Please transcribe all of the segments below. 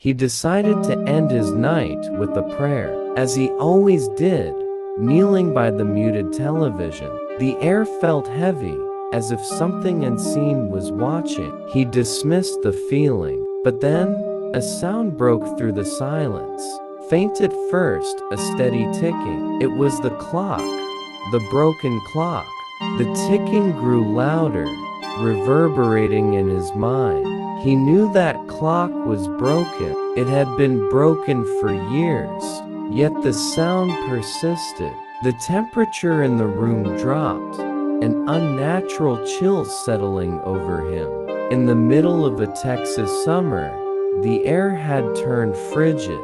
He decided to end his night with a prayer, as he always did, kneeling by the muted television. The air felt heavy, as if something unseen was watching. He dismissed the feeling, but then a sound broke through the silence. Faint at first, a steady ticking. It was the clock, the broken clock. The ticking grew louder, reverberating in his mind. He knew that clock was broken. It had been broken for years, yet the sound persisted. The temperature in the room dropped, an unnatural chill settling over him. In the middle of a Texas summer, the air had turned frigid.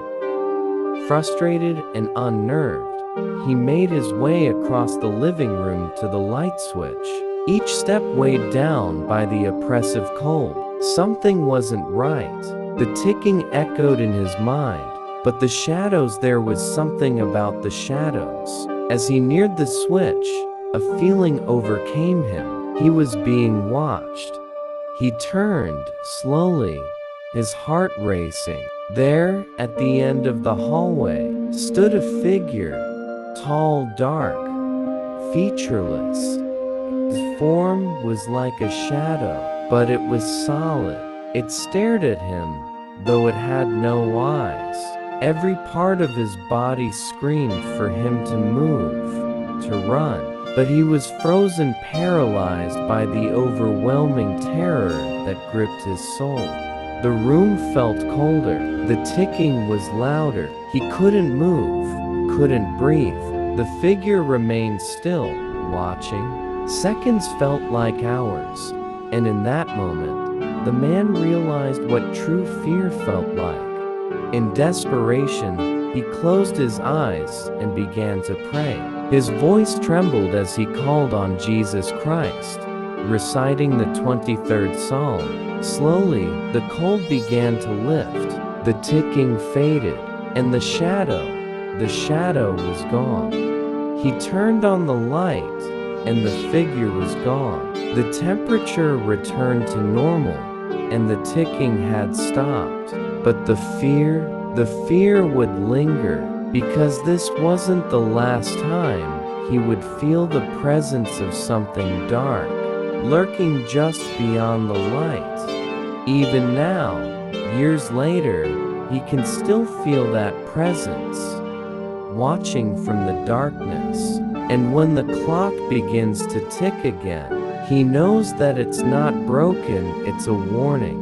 Frustrated and unnerved, he made his way across the living room to the light switch, each step weighed down by the oppressive cold. Something wasn't right. The ticking echoed in his mind, but the shadows, there was something about the shadows. As he neared the switch, a feeling overcame him. He was being watched. He turned slowly, his heart racing. There, at the end of the hallway, stood a figure, tall, dark, featureless. His form was like a shadow, but it was solid. It stared at him, though it had no eyes. Every part of his body screamed for him to move, to run, but he was frozen, paralyzed by the overwhelming terror that gripped his soul. The room felt colder, the ticking was louder. He couldn't move, couldn't breathe. The figure remained still, watching. Seconds felt like hours, and in that moment, the man realized what true fear felt like. In desperation, he closed his eyes and began to pray. His voice trembled as he called on Jesus Christ, reciting the 23rd Psalm. Slowly, the cold began to lift, the ticking faded, and the shadow was gone. He turned on the light, and the figure was gone. The temperature returned to normal, and the ticking had stopped. But the fear would linger, because this wasn't the last time he would feel the presence of something dark, lurking just beyond the light. Even now, years later, he can still feel that presence, watching from the darkness. And when the clock begins to tick again, he knows that it's not broken, it's a warning.